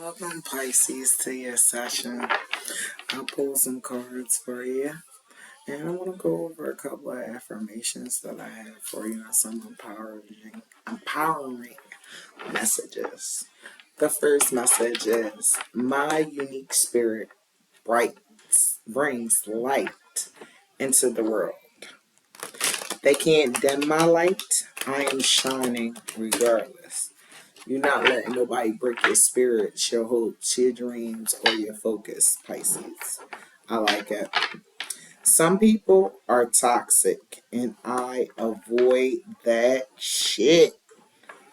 Welcome, Pisces, to your session. I'll pull some cards for you, and I want to go over a couple of affirmations that I have for you and some empowering messages. The first message is, my unique spirit brings light into the world. They can't dim my light. I am shining regardless. You're not letting nobody break your spirit, your hopes, your dreams, or your focus, Pisces. I like it. Some people are toxic, and I avoid that shit.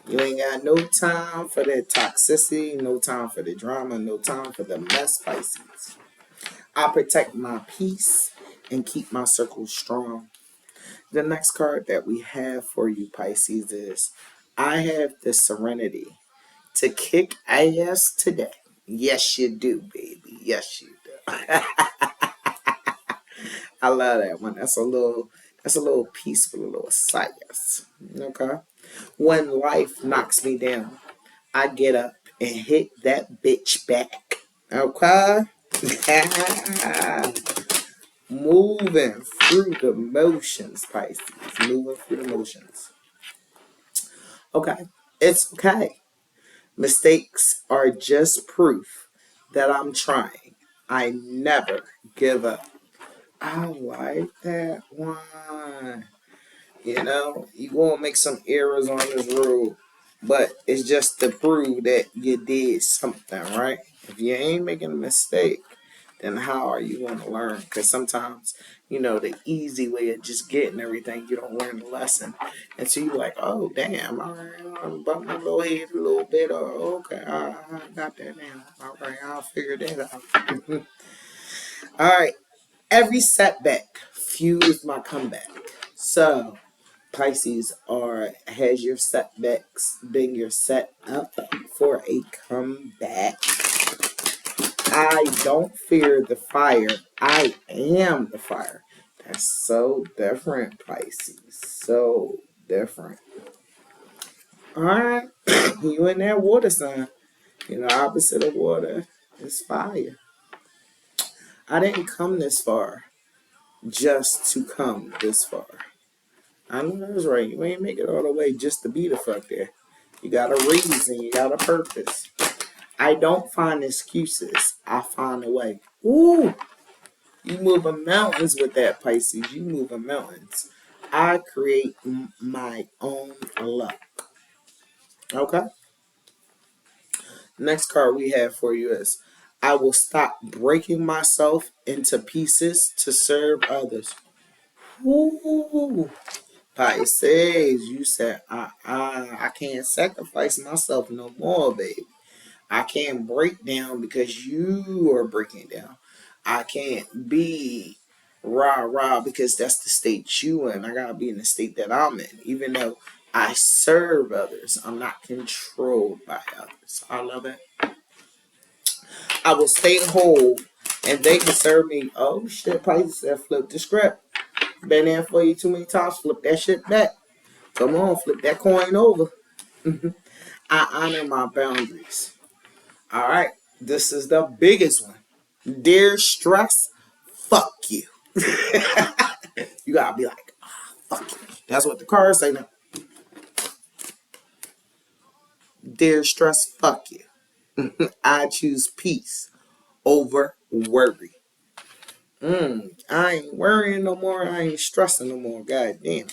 You ain't got no time for the toxicity, no time for the drama, no time for the mess, Pisces. I protect my peace and keep my circle strong. The next card that we have for you, Pisces, is, I have the serenity to kick ass today. Yes, you do, baby. Yes, you do. I love that one. That's a little peaceful, a little science. Okay. When life knocks me down, I get up and hit that bitch back. Okay. Moving through the motions, Pisces. Moving through the motions. Okay. It's okay. Mistakes are just proof that I'm trying. I never give up. I like that one. You won't make some errors on this road, but it's just to prove that you did something, right? If you ain't making a mistake, then how are you going to learn? Because sometimes, the easy way of just getting everything, you don't learn the lesson. And so you're like, oh, damn, all right, I'm bumping my little head a little bit. Oh, okay, I got that now. All right, I'll figure that out. All right, every setback fuels my comeback. So, Pisces, has your setbacks been your set up for a comeback? I don't fear the fire. I am the fire. That's so different, Pisces. So different. Alright. You in that water sign. Opposite of water is fire. I didn't come this far just to come this far. I know that's right. You ain't make it all the way just to be the fuck there. You got a reason. You got a purpose. I don't find excuses. I find a way. Ooh. You moving mountains with that, Pisces. You moving mountains. I create my own luck. Okay? Next card we have for you is, I will stop breaking myself into pieces to serve others. Ooh. Pisces, you said, I can't sacrifice myself no more, baby. I can't break down because you are breaking down. I can't be rah because that's the state you in. I gotta be in the state that I'm in. Even though I serve others, I'm not controlled by others. I love it. I will stay whole and they can serve me. Oh shit, Pisces said flip the script. Been there for you too many times. Flip that shit back. Come on, flip that coin over. I honor my boundaries. All right, this is the biggest one. Dear stress, fuck you. You gotta be like, fuck you. That's what the cards say now. Dear stress, fuck you. I choose peace over worry. I ain't worrying no more. I ain't stressing no more. God damn.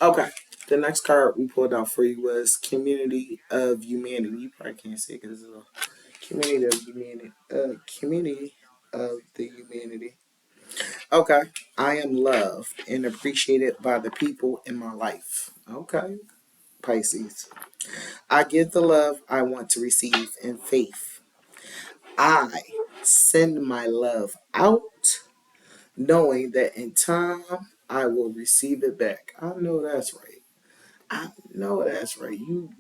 Okay. The next card we pulled out for you was Community of Humanity. You probably can't see it because it's a Community of Humanity. Community of the Humanity. Okay. I am loved and appreciated by the people in my life. Okay. Pisces. I give the love I want to receive in faith. I send my love out, knowing that in time I will receive it back. I know that's right. I know that's right. You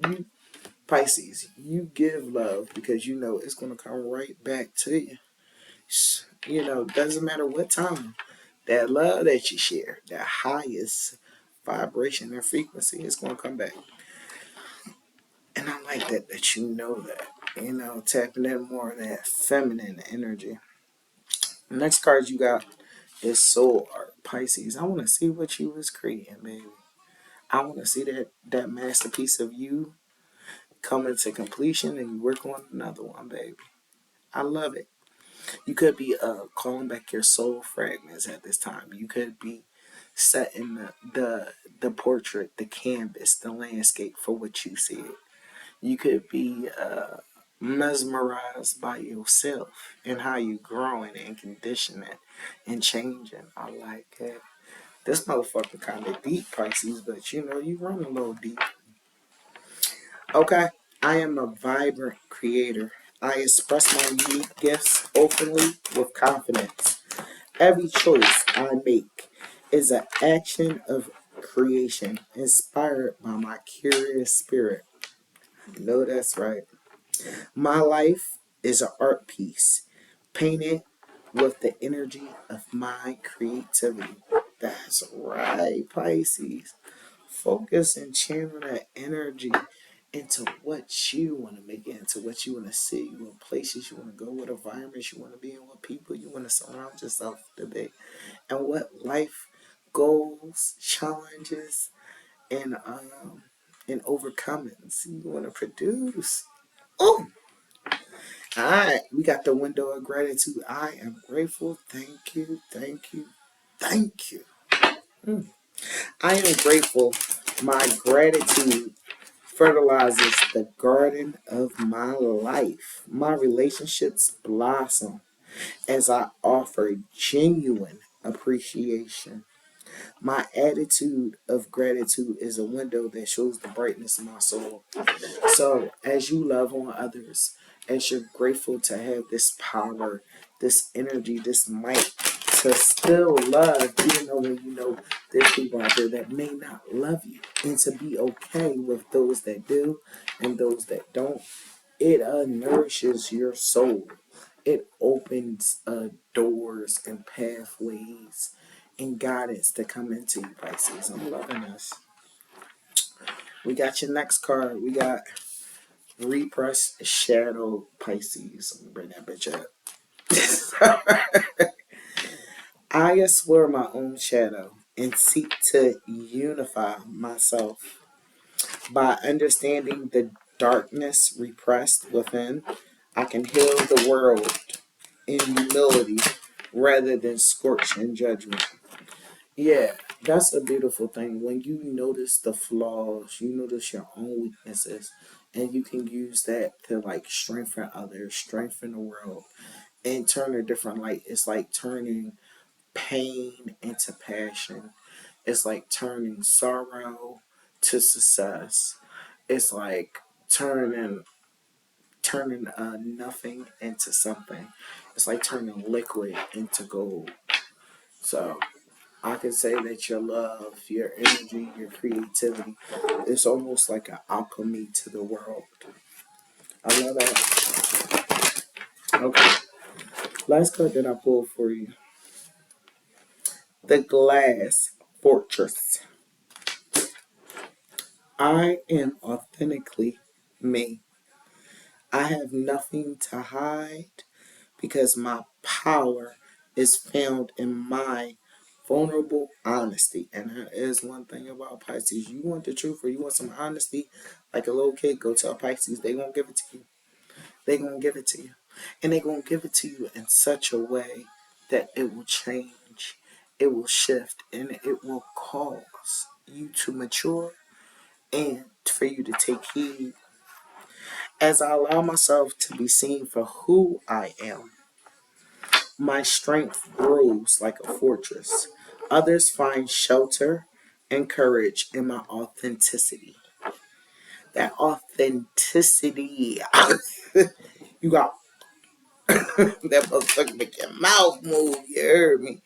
Pisces, you give love because you know it's gonna come right back to you. Doesn't matter what time. That love that you share, that highest vibration and frequency is gonna come back. And I like that you know that. tapping in more of that feminine energy. The next card you got is Soul Art, Pisces. I want to see what you was creating, baby. I want to see that masterpiece of you coming to completion and you work on another one, baby. I love it. You could be calling back your soul fragments at this time. You could be setting the portrait, the canvas, the landscape for what you see. You could be mesmerized by yourself and how you growing and conditioning and changing. I like it. This motherfucker kind of deep, Pisces, but you run a little deep. Okay, I am a vibrant creator. I express my unique gifts openly with confidence. Every choice I make is an action of creation inspired by my curious spirit. No, that's right. My life is an art piece painted with the energy of my creativity. That's right, Pisces. Focus and channel that energy into what you want to make it into, what you want to see, what places you want to go, what environments you want to be in, what people you want to surround yourself to be, and what life goals, challenges, and overcomings you want to produce. Oh, all right, we got the window of gratitude. I am grateful. Thank you, thank you, thank you. Mm. I am grateful. My gratitude fertilizes the garden of my life. My relationships blossom as I offer genuine appreciation. My attitude of gratitude is a window that shows the brightness of my soul. So, as you love on others, as you're grateful to have this power, this energy, this might to still love, even though when there's people out there that may not love you, and to be okay with those that do and those that don't, it nourishes your soul. It opens doors and pathways and guidance to come into you, Pisces. I'm loving this. We got your next card. We got Repress Shadow, Pisces. Let me bring that bitch up. I explore my own shadow and seek to unify myself by understanding the darkness repressed within. I can heal the world in humility rather than scorch in judgment. Yeah, that's a beautiful thing. When you notice the flaws, you notice your own weaknesses, and you can use that to like strengthen others, strengthen the world, and turn a different light. It's like turning pain into passion. It's like turning sorrow to success. It's like turning nothing into something. It's like turning liquid into gold. So I can say that your love, your energy, your creativity, it's almost like an alchemy to the world. I love that. Okay. Last card that I pulled for you. The Glass Fortress. I am authentically me. I have nothing to hide because my power is found in my vulnerable honesty. And that is one thing about Pisces. You want the truth or you want some honesty, like a little kid, go tell Pisces, they gonna give it to you. They gonna give it to you. And they gonna give it to you in such a way that it will change, it will shift, and it will cause you to mature and for you to take heed. As I allow myself to be seen for who I am, my strength grows like a fortress. Others find shelter and courage in my authenticity. That authenticity. You got that motherfucker make your mouth move. You heard me.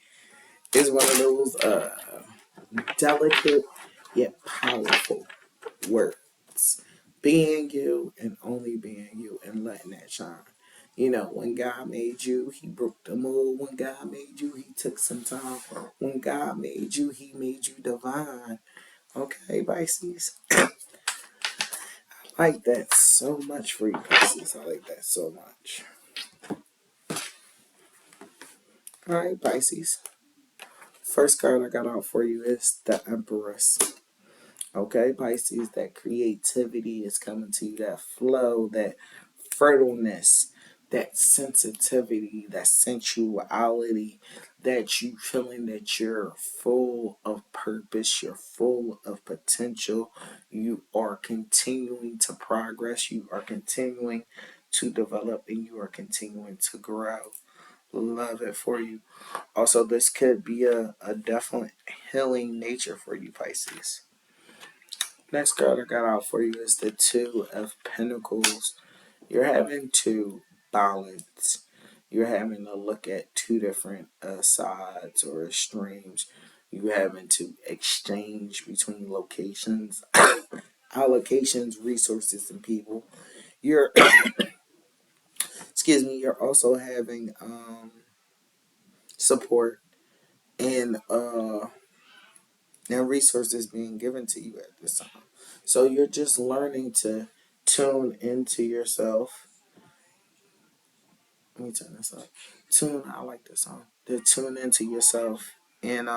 It's one of those delicate yet powerful words. Being you and only being you and letting that shine. When God made you, He broke the mold. When God made you, He took some time. When God made you, He made you divine. Okay, Pisces. I I like that so much for you, Pisces. I like that so much. All right, Pisces. First card I got out for you is the Empress. Okay, Pisces, that creativity is coming to you, that flow, that fertileness, that sensitivity, that sensuality, that you feeling that you're full of purpose, you're full of potential, you are continuing to progress, you are continuing to develop, and you are continuing to grow. Love it for you. Also, this could be a definite healing nature for you, Pisces. Next card I got out for you is the Two of Pentacles. You're having to balance. You're having to look at two different sides or extremes. You're having to exchange between locations, allocations, resources, and people. You're, excuse me. You're also having support and resources being given to you at this time. So you're just learning to tune into yourself. Let me turn this up. I like this song. To tune into yourself and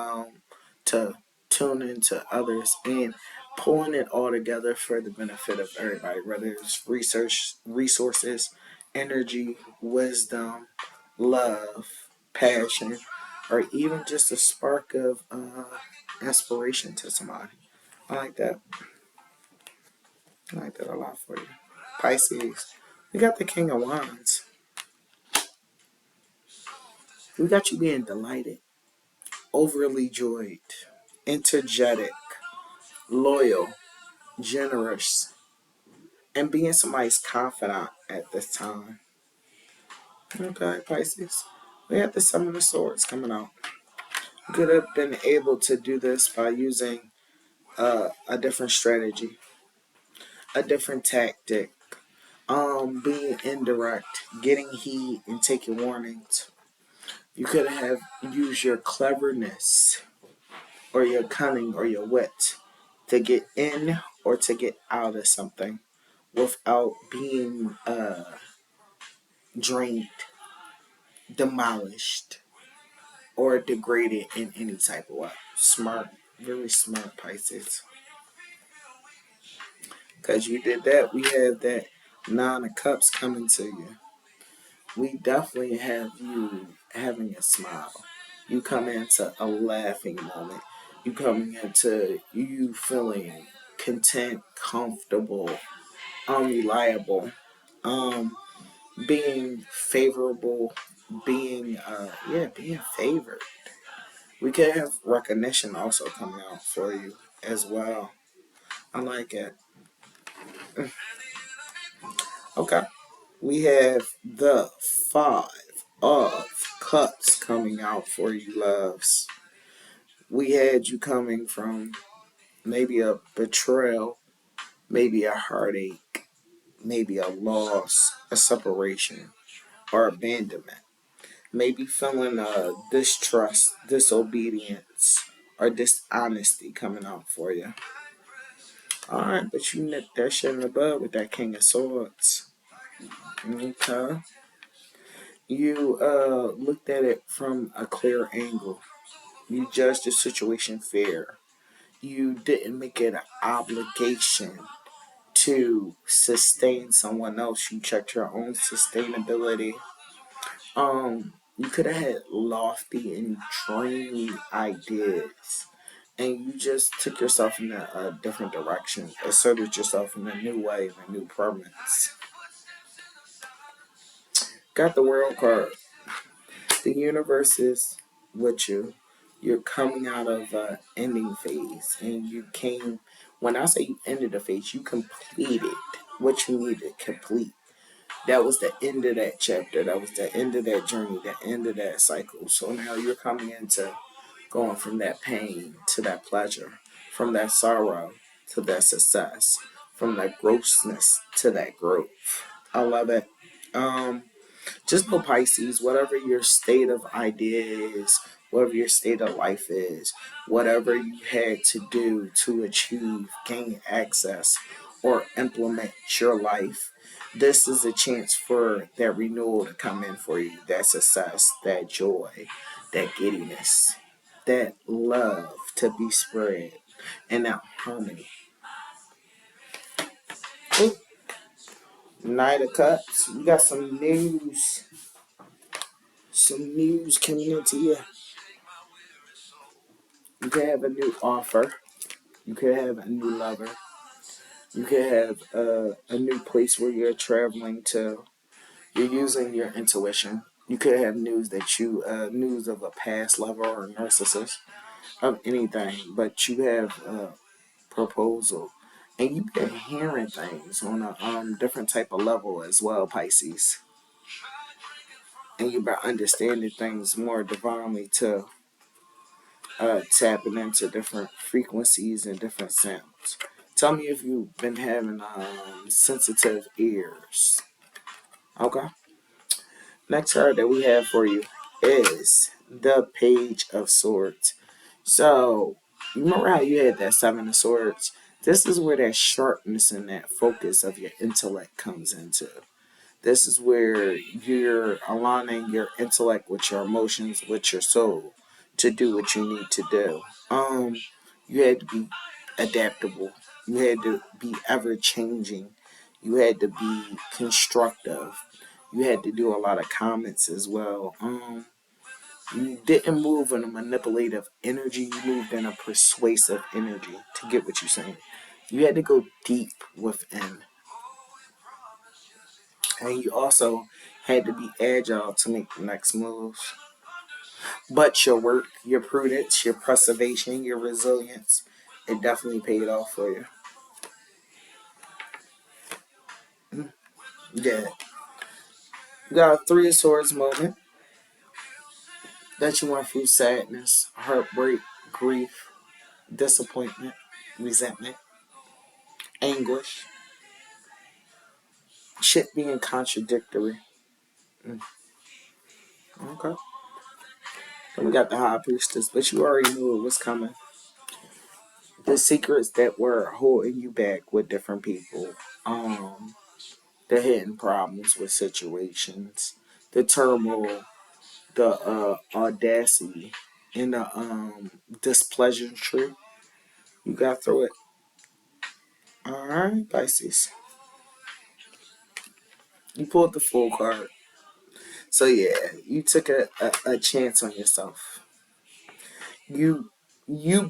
to tune into others and pulling it all together for the benefit of everybody, whether it's research, resources, energy, wisdom, love, passion, or even just a spark of inspiration to somebody. I like that. I like that a lot for you. Pisces. We got the King of Wands. We got you being delighted, overly joyed, energetic, loyal, generous, and being somebody's confidant at this time. Okay, Pisces. We have the Seven of Swords coming out. You could have been able to do this by using a different strategy, a different tactic, being indirect, getting heat and taking warnings. You could have used your cleverness or your cunning or your wit to get in or to get out of something without being drained, demolished, or degraded in any type of way. Smart, very smart, Pisces. Because you did that, we have that Nine of Cups coming to you. We definitely have you having a smile. You come into a laughing moment. You coming into you feeling content, comfortable, unreliable, um, being favorable, being favored. We could have recognition also coming out for you as well. I like it. Okay. We have the Five of Cups coming out for you, loves. We had you coming from maybe a betrayal, maybe a heartache, maybe a loss, a separation, or abandonment. Maybe feeling distrust, disobedience, or dishonesty coming out for you. Alright, but you nipped that shit in the bud with that King of Swords. Okay. You looked at it from a clear angle. You judged the situation fair. You didn't make it an obligation to sustain someone else. You checked your own sustainability. You could have had lofty and dreamy ideas, and you just took yourself in a different direction, asserted yourself in a new way, in a new premise. Got the World card. The universe is with you. You're coming out of an ending phase, and you came. When I say you ended a phase, you completed what you needed to complete. That was the end of that chapter. That was the end of that journey. The end of that cycle. So now you're coming into going from that pain to that pleasure, from that sorrow to that success, from that grossness to that growth. I love it. Just know, Pisces, whatever your state of idea is, whatever your state of life is, whatever you had to do to achieve, gain access, or implement your life, this is a chance for that renewal to come in for you. That success, that joy, that giddiness, that love to be spread, and that harmony. Ooh, Knight of Cups. We got some news. Some news coming into you. You could have a new offer. You could have a new lover. You could have a new place where you're traveling to. You're using your intuition. You could have news of a past lover or narcissist of anything, but you have a proposal, and you've been hearing things on a different type of level as well, Pisces, and you've been understanding things more divinely to tapping into different frequencies and different sounds. Tell me if you've been having sensitive ears. Okay. Next card that we have for you is the Page of Swords. So, you remember how you had that Seven of Swords? This is where that sharpness and that focus of your intellect comes into. This is where you're aligning your intellect with your emotions, with your soul, to do what you need to do. You had to be adaptable. You had to be ever changing. You had to be constructive. You had to do a lot of comments as well. You didn't move in a manipulative energy. You moved in a persuasive energy to get what you're saying. You had to go deep within. And you also had to be agile to make the next moves. But your work, your prudence, your preservation, your resilience, it definitely paid off for you. Yeah. You got a Three of Swords moment that you went through sadness, heartbreak, grief, disappointment, resentment, anguish, shit being contradictory. Okay. Then we got the High Priestess, but you already knew it was coming. The secrets that were holding you back with different people. The hidden problems with situations. The turmoil, the audacity, and the displeasure tree. You got through it. Alright, Pisces. You pulled the full card. So yeah, you took a chance on yourself. You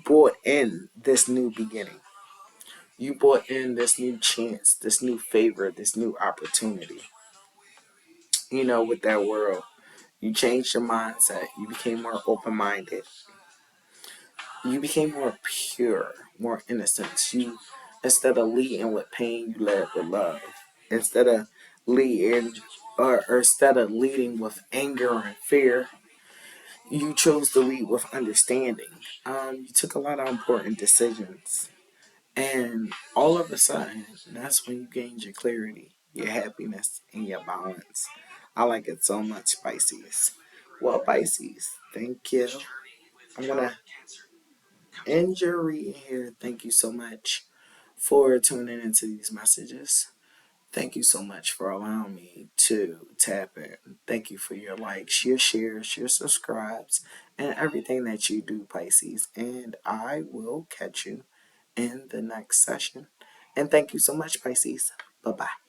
brought in this new beginning. You brought in this new chance, this new favor, this new opportunity. With that world. You changed your mindset. You became more open minded. You became more pure, more innocent. You instead of leading with pain, you led with love. Instead of leading or instead of leading with anger and fear, you chose to lead with understanding. You took a lot of important decisions. And all of a sudden, that's when you gained your clarity, your happiness, and your balance. I like it so much, Pisces. Well, Pisces, thank you. I'm going to end your reading here. Thank you so much for tuning into these messages. Thank you so much for allowing me to tap in. Thank you for your likes, your shares, your subscribes, and everything that you do, Pisces. And I will catch you in the next session. And thank you so much, Pisces. Bye bye.